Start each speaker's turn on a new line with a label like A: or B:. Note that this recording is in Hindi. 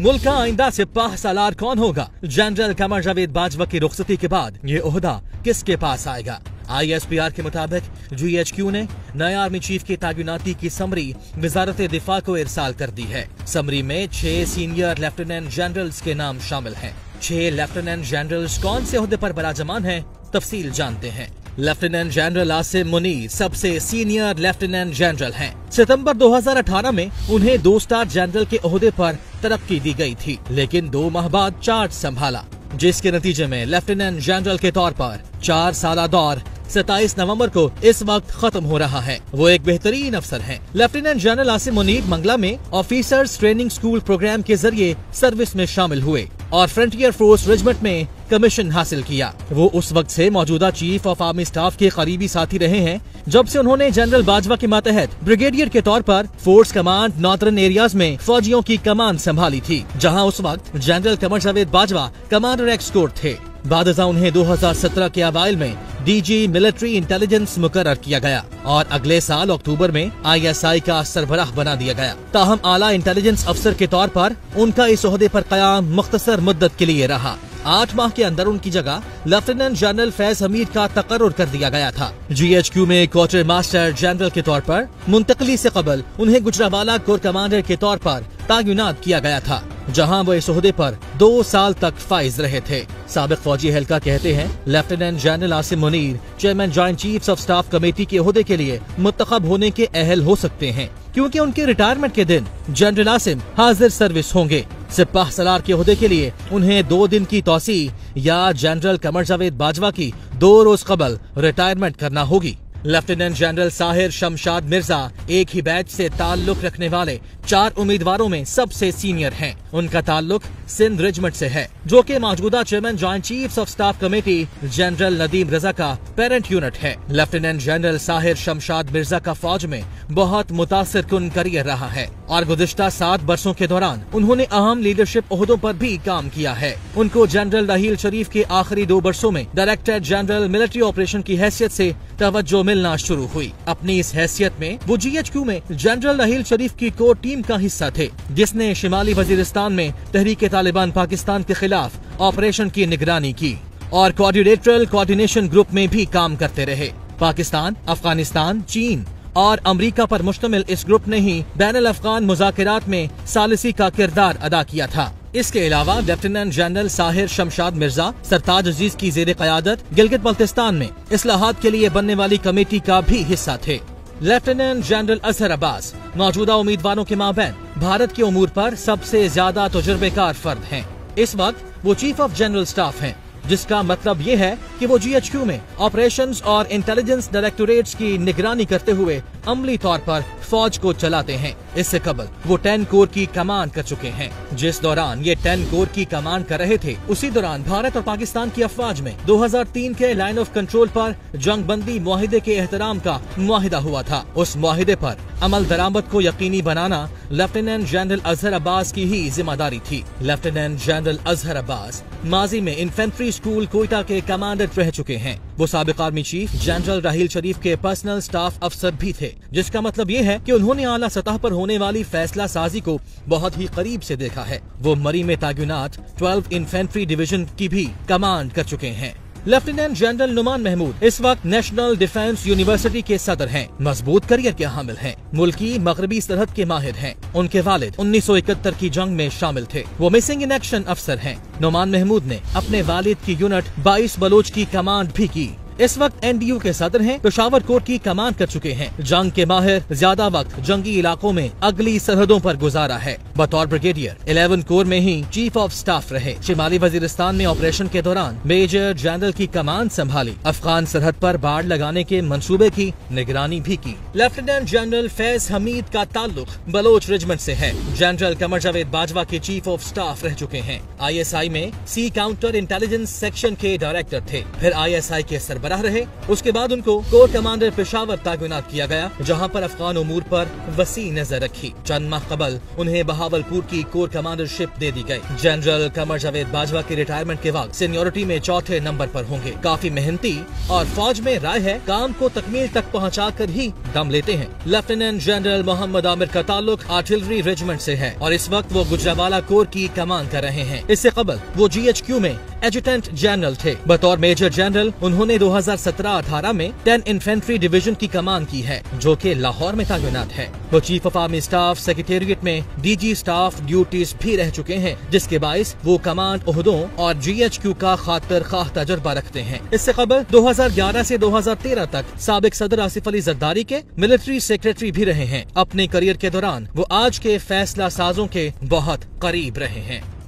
A: मुल्क का आइंदा सिपाह सालार कौन होगा? जनरल कमर जावेद बाजवा की रुखसती के बाद ये ओहदा किसके पास आएगा? ISPR के मुताबिक GHQ ने नए आर्मी चीफ की तैनाती की समरी वजारत दिफा को इरसाल कर दी है। समरी में 6 सीनियर लेफ्टिनेंट जनरल्स के नाम शामिल हैं। 6 लेफ्टिनेंट जनरल्स कौन से ओहदे पर बराजमान हैं? तफसील जानते हैं। लेफ्टिनेंट जनरल आसिम मुनीर सबसे सीनियर लेफ्टिनेंट जनरल हैं। सितंबर 2018 में उन्हें 2 स्टार जनरल के ओहदे पर तरक्की दी गई थी, लेकिन 2 माह बाद चार्ज संभाला, जिसके नतीजे में लेफ्टिनेंट जनरल के तौर पर 4 साला दौर 27 नवंबर को इस वक्त खत्म हो रहा है। वो एक बेहतरीन अफसर हैं। लेफ्टिनेंट जनरल आसिम मुनीर मंगला में ऑफिसर्स ट्रेनिंग स्कूल प्रोग्राम के जरिए सर्विस में शामिल हुए और फ्रंटियर फोर्स रेजिमेंट में कमीशन हासिल किया। वो उस वक्त से मौजूदा चीफ ऑफ आर्मी स्टाफ के करीबी साथी रहे हैं, जब से उन्होंने जनरल बाजवा के मातहत ब्रिगेडियर के तौर पर फोर्स कमांड नॉर्दर्न एरियाज में फौजियों की कमान संभाली थी, जहां उस वक्त जनरल कमर जावेद बाजवा कमांडर एक्सकोर्ट थे। बादशाह उन्हें 2017 के अवाइल में DG मिलिट्री इंटेलिजेंस मुकर्रर किया गया और अगले साल अक्टूबर में ISI का सरबराह बना दिया गया। ताहम आला इंटेलिजेंस अफसर के तौर पर उनका इस ओहदे पर कयाम मुख्तसर मुद्दत के लिए रहा। 8 माह के अंदर उनकी जगह लेफ्टिनेंट जनरल फैज हमीद का तकर्रुर कर दिया गया था। GHQ में क्वार्टर मास्टर जनरल के तौर पर मुंतकली से कबल उन्हें गुजरावाला कोर कमांडर के तौर पर तैनात किया गया था, जहां वो इस ओहदे पर 2 साल तक फाइज रहे थे। साबिक फौजी एहलकार कहते हैं lieutenant general Asim Munir chairman joint chiefs of staff committee के ओहदे के लिए मुंतखब होने के अहल हो सकते हैं, क्योंकि उनके रिटायरमेंट के दिन जनरल आसिम हाजिर सर्विस होंगे। सिपाह सलार के ओहदे के लिए उन्हें 2 दिन की तौसी या जनरल कमर जावेद बाजवा की 2 रोज कबल रिटायरमेंट करना होगी। लेफ्टिनेंट जनरल साहिर शमशाद मिर्जा एक ही बैच से ताल्लुक रखने वाले 4 उम्मीदवारों में सबसे सीनियर हैं। उनका ताल्लुक सिंध रेजिमेंट से है, जो कि मौजूदा chairman joint chiefs of staff committee general Nadeem Raza का पेरेंट यूनिट है। लेफ्टिनेंट जनरल साहिर शमशाद मिर्जा का फौज में बहुत मुतासिर कुन करियर रहा है और गुज़िश्ता 7 बरसों के दौरान उन्होंने अहम लीडरशिप ओहदों पर भी काम किया है। उनको जनरल राहील शरीफ के आखिरी 2 बरसों में डायरेक्टर जनरल मिलिट्री ऑपरेशन की हैसियत से तवज्जो मिलना शुरू हुई। अपनी इस हैसियत में वो GHQ में जनरल राहील शरीफ की कोर टीम का हिस्सा थे, जिसने शिमाली वजीरिस्तान में तहरीक तालिबान पाकिस्तान के खिलाफ ऑपरेशन की निगरानी की और क्वाड्रिलेटरल कोऑर्डिनेशन ग्रुप में भी काम करते रहे। पाकिस्तान, अफगानिस्तान, चीन और अमेरिका पर मुश्तमिल इस ग्रुप ने ही बैनुल अफ़गान मुज़ाकरात में सालिसी का किरदार अदा किया था। इसके अलावा लेफ्टिनेंट जनरल साहिर शमशाद मिर्जा सरताज अजीज की ज़ेरे क़यादत गिलगित बल्तिस्तान में इस्लाहात के लिए बनने वाली कमेटी का भी हिस्सा थे। लेफ्टिनेंट जनरल अजहर अब्बास मौजूदा उम्मीदवारों के माबैन भारत के उमूर पर सबसे ज्यादा तजुर्बेकार फर्द हैं। इस वक्त वो चीफ ऑफ जनरल स्टाफ हैं, जिसका मतलब ये है कि वो GHQ में ऑपरेशंस और इंटेलिजेंस डायरेक्टोरेट्स की निगरानी करते हुए अमली तौर पर फौज को चलाते हैं। इससे कबल वो 10 कोर की कमान कर चुके हैं। जिस दौरान ये 10 कोर की कमान कर रहे थे, उसी दौरान भारत और पाकिस्तान की अफवाज में 2003 के लाइन ऑफ कंट्रोल पर जंग बंदी मुआहिदे के एहतराम का मुआहिदा हुआ था। उस मुआहिदे पर अमल दरामद को यकीनी बनाना लेफ्टिनेंट जनरल अजहर अब्बास की ही जिम्मेदारी थी। लेफ्टिनेंट जनरल अजहर अब्बास माजी में इन्फेंट्री स्कूल कोयटा के कमांडर रह चुके हैं। वो साबिक आर्मी चीफ जनरल राहील शरीफ के पर्सनल स्टाफ अफसर भी थे, जिसका मतलब ये है कि उन्होंने आला सतह पर होने वाली फैसला साजी को बहुत ही करीब से देखा है। वो मरी में तैनात 12 इन्फेंट्री डिवीजन की भी कमांड कर चुके हैं। लेफ्टिनेंट जनरल नुमान महमूद इस वक्त नेशनल डिफेंस यूनिवर्सिटी के सदर हैं। मजबूत करियर के हामिल हैं। मुल्की मगरबी सरहद के माहिर हैं। उनके वालिद 1971 की जंग में शामिल थे। वो मिसिंग इन एक्शन अफसर हैं। नुमान महमूद ने अपने वालिद की यूनिट 22 बलोच की कमांड भी की। इस वक्त NDU के सदर हैं। पेशावर कोर की कमांड कर चुके हैं। जंग के माहिर ज्यादा वक्त जंगी इलाकों में अगली सरहदों पर गुजारा है। बतौर ब्रिगेडियर 11 कोर में ही चीफ ऑफ स्टाफ रहे। शिमाली वजीरिस्तान में ऑपरेशन के दौरान मेजर जनरल की कमांड संभाली। अफगान सरहद पर बाढ़ लगाने के मंसूबे की निगरानी भी की। लेफ्टिनेंट जनरल फैज हमीद का ताल्लुक बलोच रेजिमेंट से है। जनरल कमर जावेद बाजवा के चीफ ऑफ स्टाफ रह चुके हैं। ISI में सी काउंटर इंटेलिजेंस सेक्शन के डायरेक्टर थे। फिर ISI के सरबराह रहे। उसके बाद उनको कोर कमांडर पेशावर तैनात किया गया, जहां पर अफगान उमूर पर वसी नजर रखी। चंद माह कबल उन्हें बहावल बहावलपुर की कोर कमांडरशिप दे दी गई। जनरल कमर जावेद बाजवा के रिटायरमेंट के वक्त सीनियोरिटी में चौथे नंबर पर होंगे। काफी मेहनती और फौज में राय है काम को तकमील तक पहुँचाकर ही दम लेते हैं। लेफ्टिनेंट जनरल मोहम्मद आमिर का ताल्लुक आर्टिलरी रेजिमेंट से है और इस वक्त वो गुजरांवाला कोर की कमान कर रहे हैं। इससे कबल वो GHQ में एजुटेंट जनरल थे। बतौर मेजर जनरल उन्होंने 2017-18 में 10 इन्फेंट्री डिवीजन की कमान की है, जो कि लाहौर में तैनात है। वो chief of army staff secretariat में DG स्टाफ ड्यूटीज भी रह चुके हैं, जिसके बाइस वो कमांड ओहदों और GHQ का खातिर खाह तजुर्बा रखते हैं। इससे कबल 2011 से 2013 तक साबिक सदर आसिफ अली जरदारी के मिलिट्री सेक्रेटरी भी रहे हैं। अपने करियर के दौरान वो आज के फैसला साजों के बहुत करीब रहे हैं।